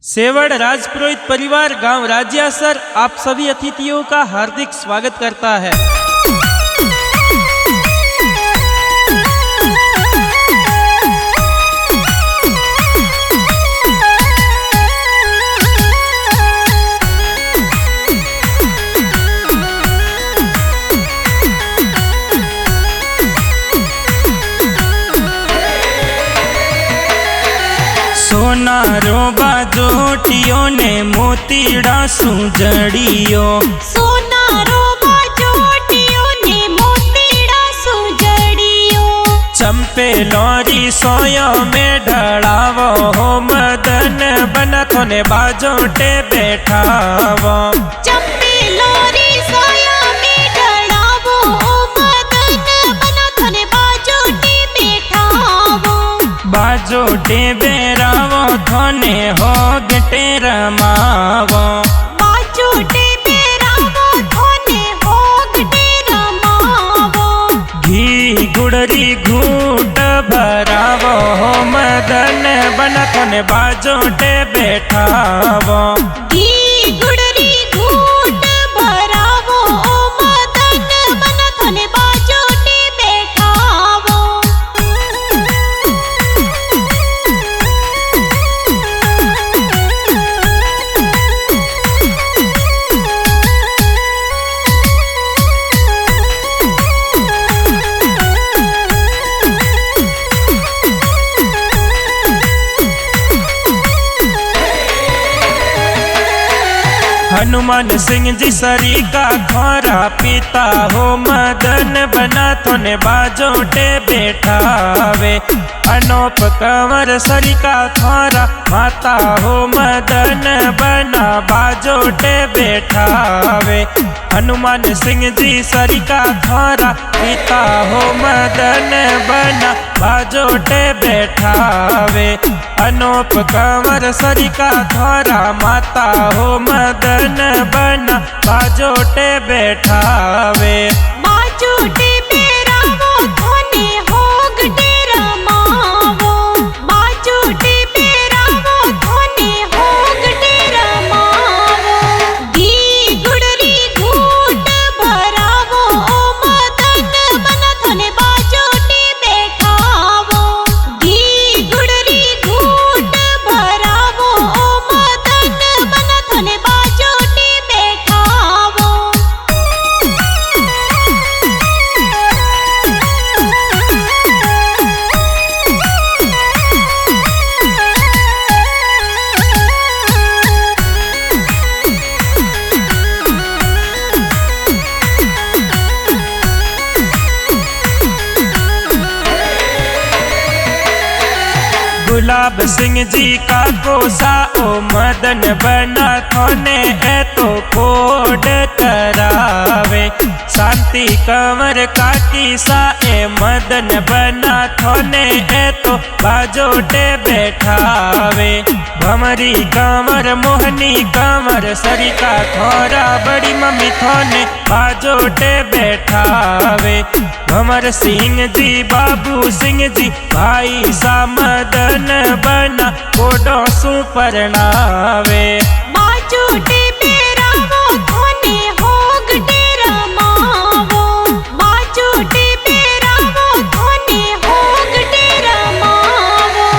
सेवड़ राजपुरोहित परिवार गांव राज्यासर आप सभी अतिथियों का हार्दिक स्वागत करता है। सोनारो बाजोटियो ने मोतीड़ा सुजड़ियो, सोनारो बाजोटियो ने मोतीड़ा सुजड़ियो। चंपे लोरी सोयो में ढड़ावो हो मदन बना थोने बाजोटे बैठावो। चंपे लोरी सोयो में ढड़ावो हो मदन बना थोने बाजोटे बैठावो। बाजोटे बेरावो थोने हो गटे रमावो। बाजोटे बेरावो थोने हो गटे रमावो। घी गुड़री घूट भरावो हो मदन बना थोने बाजोटे बैठावो। घी गुड़री घूट भरावो हो मदन बना थोने बाजोटे बैठावो। हनुमान सिंह जी सरी का खोरा पीता हो मदन बना थोने बाजोटे बैठावे। अनोप कंवर सरी का खोरा माता हो मदन बना बाजोटे बैठावे। हनुमान सिंह जी सरी का खोरा पीता हो मदन बना बाजोटे बैठावे। अनोप कंवर सरी का खोरा माता हो मदन बना बाजोटे बैठावे। बाजोटे बेरावो थोने हो गटे रमावो। बाजोटे बेरावो थोने हो गटे रमावो। घी गुड़री घूट भरावो ओ मदन बना थोने बाजोटे बैठावो। घी गुड़री घूट भरावो ओ मदन बना थोने बाजोटे बैठावो। गुलाब सिंह जी का कोसा ओ मदन बना थोने ए तो कोड करावे। शांति कंवर का किसा ए मदन बना थोने ए तो बाजोटे बैठावे। भमरी कंवर मोहनी कंवर सरी का थोरा बड़ी मम्मी थोने बाजोटे बैठावे। भमर सिंह जी बाबू सिंह जी भाई सा मदन बना कोडो सु परणावे। बाजोटे बेरावो थोने हो गटे रमावो। बाजोटे बेरावो थोने हो गटे रमावो।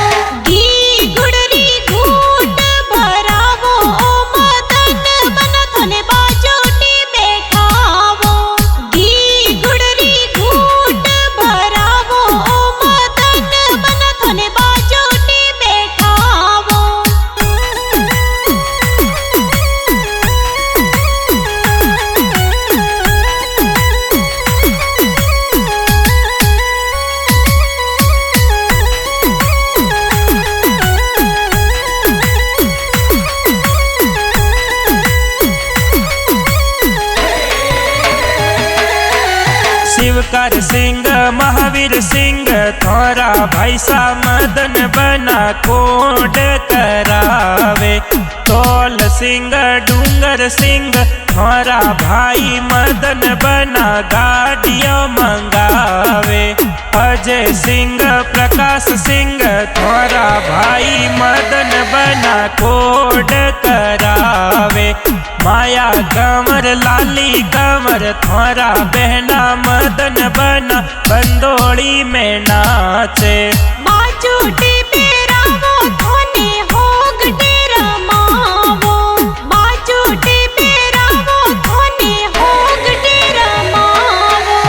घी गुड़री घूट भरावो ओ मदन बना थोने बाजोटे बैठावो। घी गुड़री घूट भरावो ओ मदन बना थोने बाजोटे बैठावो। शिवकर सिंह महावीर सिंह थोरा भाई सा मदन बना कोड करावे। तोल सिंह डूंगर सिंह थोरा भाई मदन बना गाड़ियों मंगावे। अजय सिंह प्रकाश सिंह थोड़ा भाई मदन बना कोड करावे। माया कंवर लाली कंवर थोड़ा बहना मदन बना बंदोड़ी में नाचे। बाजूटे बेरावो धोने होग डेरा मावो। बाजूटे बेरावो धोने होग डेरा मावो।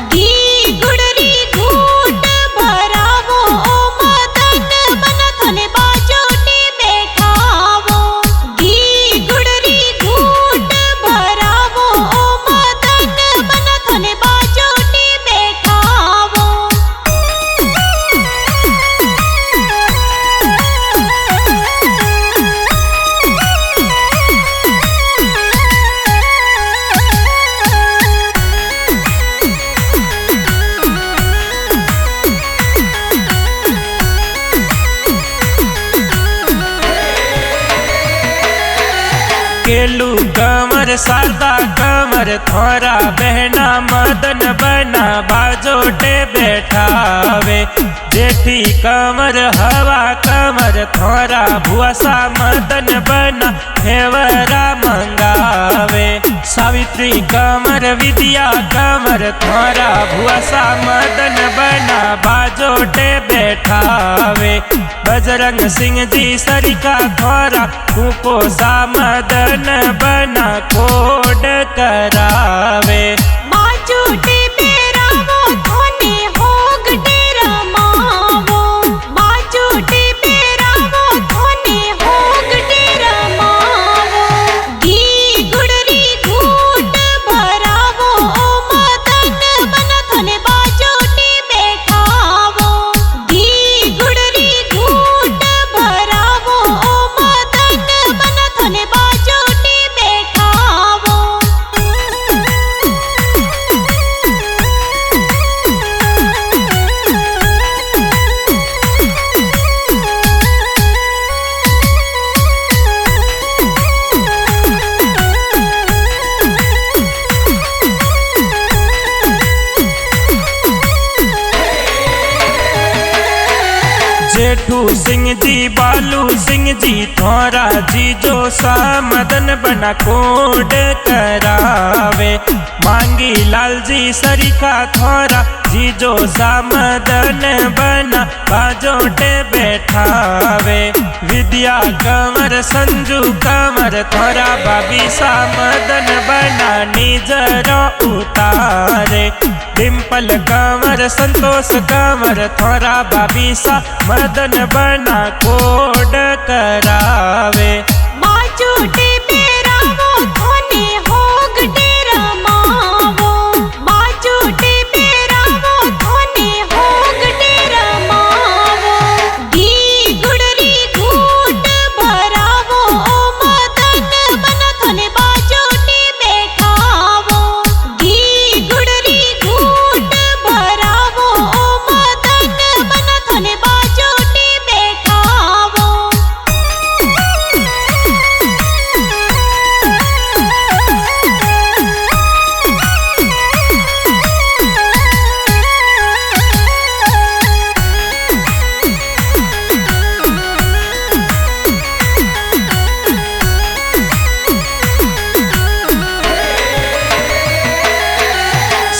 घी गुड़री घूट भरावो ओ मदन बना थने बाजूटे बैठावो। घी गुड़री घूट भरावो ओ मदन बना थने बाजूटे बैठावो। केलू कंवर शारदा कंवर थोड़ा बहना मदन बना बाजोटे बैठावे। जेठी कंवर हवा कंवर थोड़ा भुआसा मदन बना फेवरा मंगावे। सावित्री कंवर विद्या कंवर थोड़ा भुआसा मदन बना बाजोटे बैठावे। बजरंग सिंह जी सरिका थोड़ा फूको सा मदन बना कोड करावे। बाजूटे बेरावो धोने होग डेरा मावो। बाजूटे बेरावो धोने होग डेरा मावो। घी गुड़री घूट भरावो ओ मदन बना थने बाजूटे बैठावो। घी गुड़री घूट भरावो ओ मदन बना थने बाजूटे बैठावो। जेठू सिंह जी बालू सिंह जी थोड़ा जी जो सा मदन बना कोड करावे। मांगी लाल जी सरिका थोड़ा जी जो सा मदन बना बाजोटे बैठावे। विद्या कंवर संजू कंवर थोड़ा बाबी सा मदन बना निजरो उतारे। डिम्पल कंवर संतोष कंवर थोड़ा बाबी सा मदन बना कोड करावे। बाजूटे बेरावो धोने होग डेरा मावो। बाजूटे बेरावो धोने होग डेरा मावो। घी गुड़री घूट भरावो ओ मदन बना थने बाजूटे बैठावो। घी गुड़री घूट भरावो ओ मदन बना थने बाजूटे बैठावो।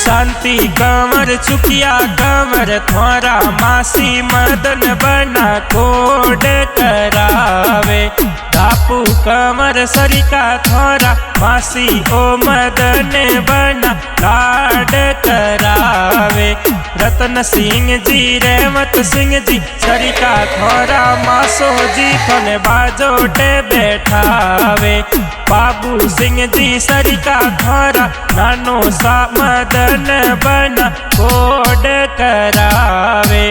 शांति कंवर चुकिया कंवर थोड़ा मासी मदन बना कोड करावे। धापू कंवर सरिका थोड़ा मासी ओ मदन बना लाड करावे। रतन सिंह जी रेवत सिंह जी सरिका थोड़ा मासो जी थने बाजोटे बैठावे। बाबू सिंह जी सरिका थोड़ा नानो सा मदन बना कोड करावे।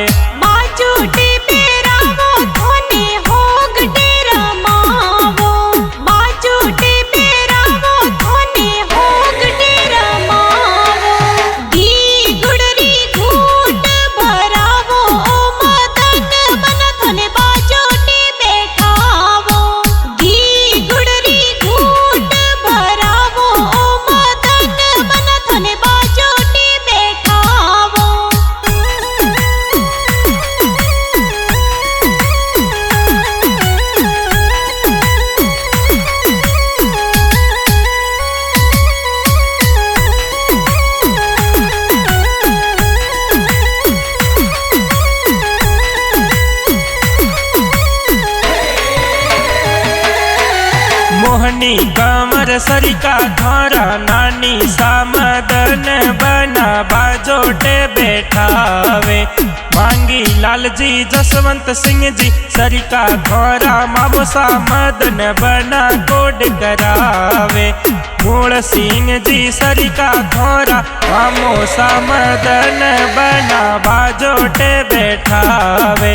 बाजूटे बेरावो धोने होग डेरा मावो। बाजूटे बेरावो धोने होग डेरा मावो। घी गुड़री घूट भरावो ओ मदन बना थने बाजूटे बैठावो। घी गुड़री घूट भरावो ओ मदन बना थने बाजूटे बैठावो। मोहनी कमर सरिका धोरा नानी सामदन बना बाजोटे बैठावे। मांगी लालजी जसवंत सिंह जी सरिका धोरा मामोसा मदन बना कोड करावे। मूल सिंह जी सरिका धोरा मामोसा मदन बना बाजोटे बैठावे।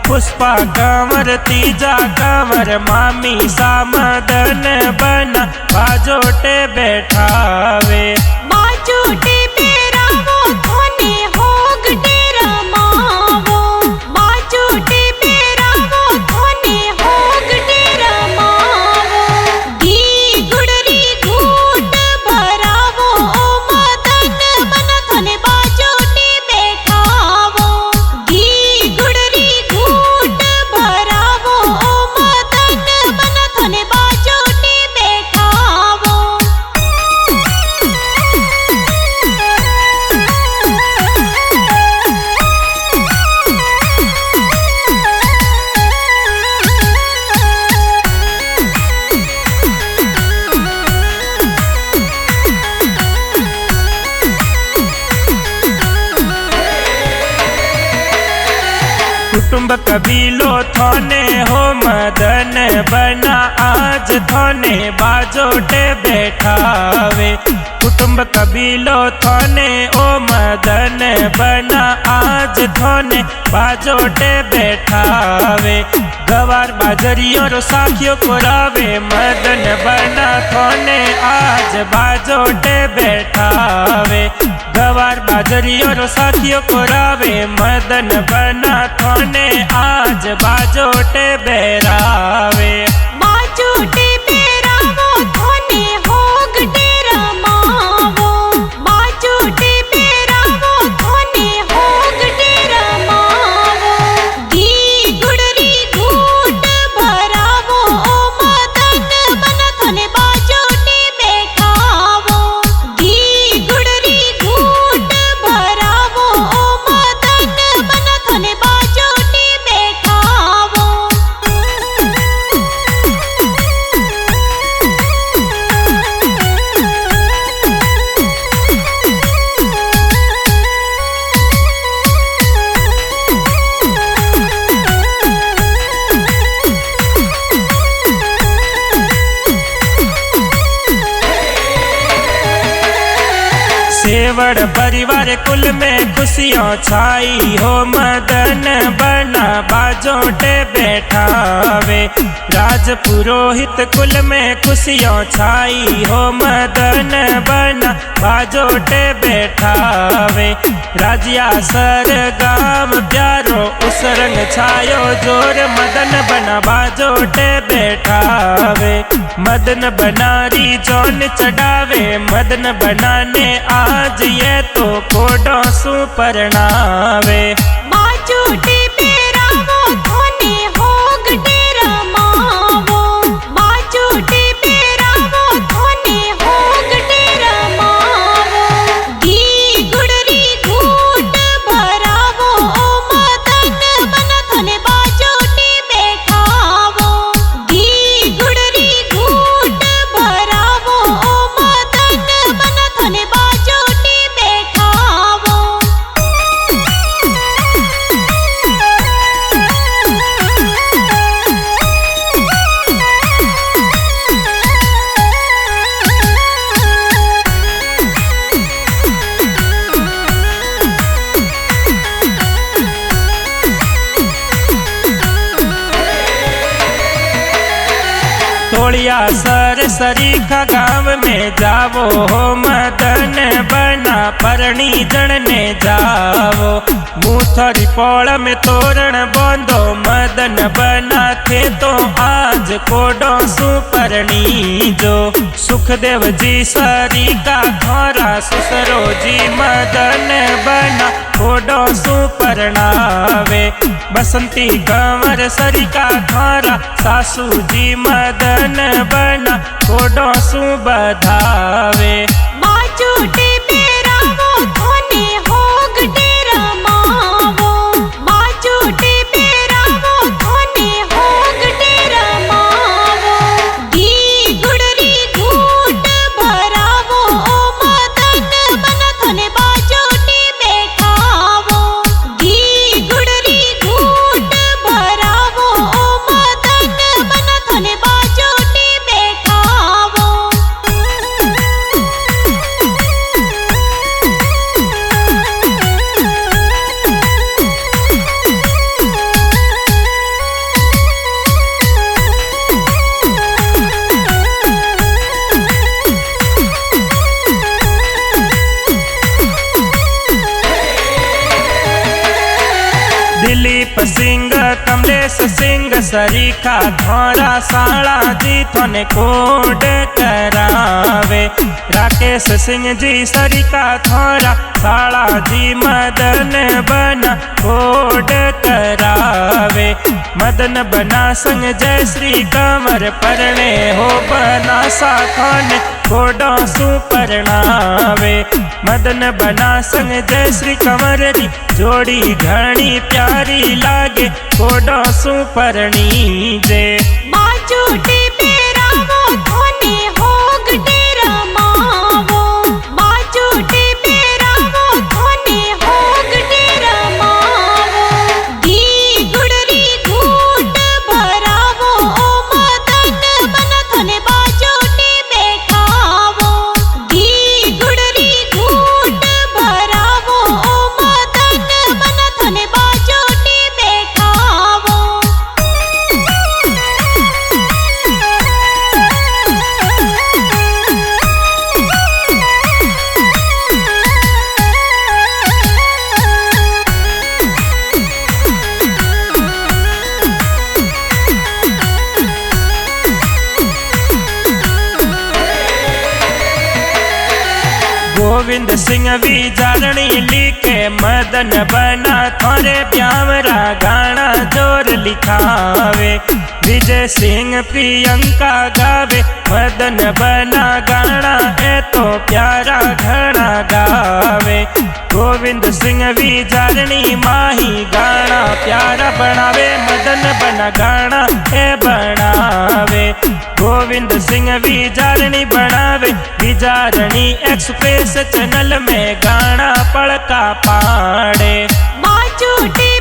पुष्पा कंवर तीजा कंवर मामी सामदन बना बाजोटे बैठावे। बाजोटे बेरावो धोने होग डेरा मावो। बाजोटे बेरावो धोने होग डेरा मावो। घी गुड़री घूट भरावो ओ मदन बना धोने बाजोटे बैठावो। घी गुड़री घूट भरावो ओ मदन बना धोने बाजोटे बैठावो। कुटुंब कबीलो थोने हो मदन बना आज थोने बाजोटे बैठावे। कुटुंब कबीलो थोने ओ मदन बना आज थोने बाजोटे बैठावे। गवार बाजरियों रो साखियों को रावे मदन बना थोने आज बाजोटे बैठावे। गवार बाजरियों रो साखियों को रावे मदन बना थोने आज बाजोटे बेरावे। बाजोटे बेरावो धोने होग डेरा मावो। बाजोटे बेरावो धोने होग डेरा मावो। घी गुड़री घूट भरावो ओ मदन बना धोने बाजोटे बैठावो। घी गुड़री घूट भरावो ओ मदन बना धोने बाजोटे बैठावो। सेवड़ परिवार कुल में खुशियों छाई हो मदन बना बाजोटे बैठावे। राज पुरोहित कुल में खुशियों छाई हो मदन बना बाजोटे बैठावे। राजिया सर गाम प्यारो उस रंग छायो जोर मदन बना बाजोटे बैठावे। मदन बनारी जोन चढ़ावे मदन बनाने आज ये तो कोडों सु परणावे। बाजोटे बेरावो धोने होग डेरा मावो। बाजोटे बेरावो धोने होग डेरा मावो। घी गुड़री घूट भरावो ओ मदन बना धोने बाजोटे बैठावो। घी गुड़री घूट भरावो ओ मदन बना धोने बाजोटे बैठावो। तोड़िया सर सरीखा गांव में जावो हो मदन बना परणी जणने जावो। मूथरी पोल में तोरण बोंदो मदन बना थे तो आज कोडो सु परणी जो। सुखदेव जी सरीका धोरा सुसरो जी मदन बना कोडो सु परणावे। बसंती कंवर सरिका धोरा सासू जी मदन बना कोडो सु बधावे। बाजोटे बेरावो धोने होग डेरा मावो। बाजोटे बेरावो धोने होग डेरा मावो। घी सरीखा थोड़ा साला जी थोने कोड करावे। राकेश सिंह जी सरीखा थोड़ा साला जी मदन बना कोड करावे। मदन बना संग जय श्री कंवर परणे हो बना साखोने कोडो सु परणावे। मदन बना संग जय श्री कंवर री जोड़ी घणी प्यारी लागे कोडो सु परणी जे। बाजूटी पेरावो थोने होग डेरा मावो। बाजूटी पेरावो थोने होग डेरा मावो। घी गुड़री घूट भरावो ओ मदन बना थोने बाजूटी बैठावो। घी गुड़री घूट भरावो ओ मदन बना थोने बाजूटी बैठावो। गोविंद सिंह विचारणी लिखे मदन बना थोरे प्यावरा गाना जोर लिखावे। विजय सिंह प्रियंका गावे मदन बना गाना ए तो प्यारा घना गावे। गोविंद सिंह विचारणी माही गाना प्यारा बनावे मदन बना गाना ए बनावे। गोविंद सिंह विचारणी बनावे विचारणी एक्सप्रेस चैनल में गाना पड़का पाड़े। बाजूटी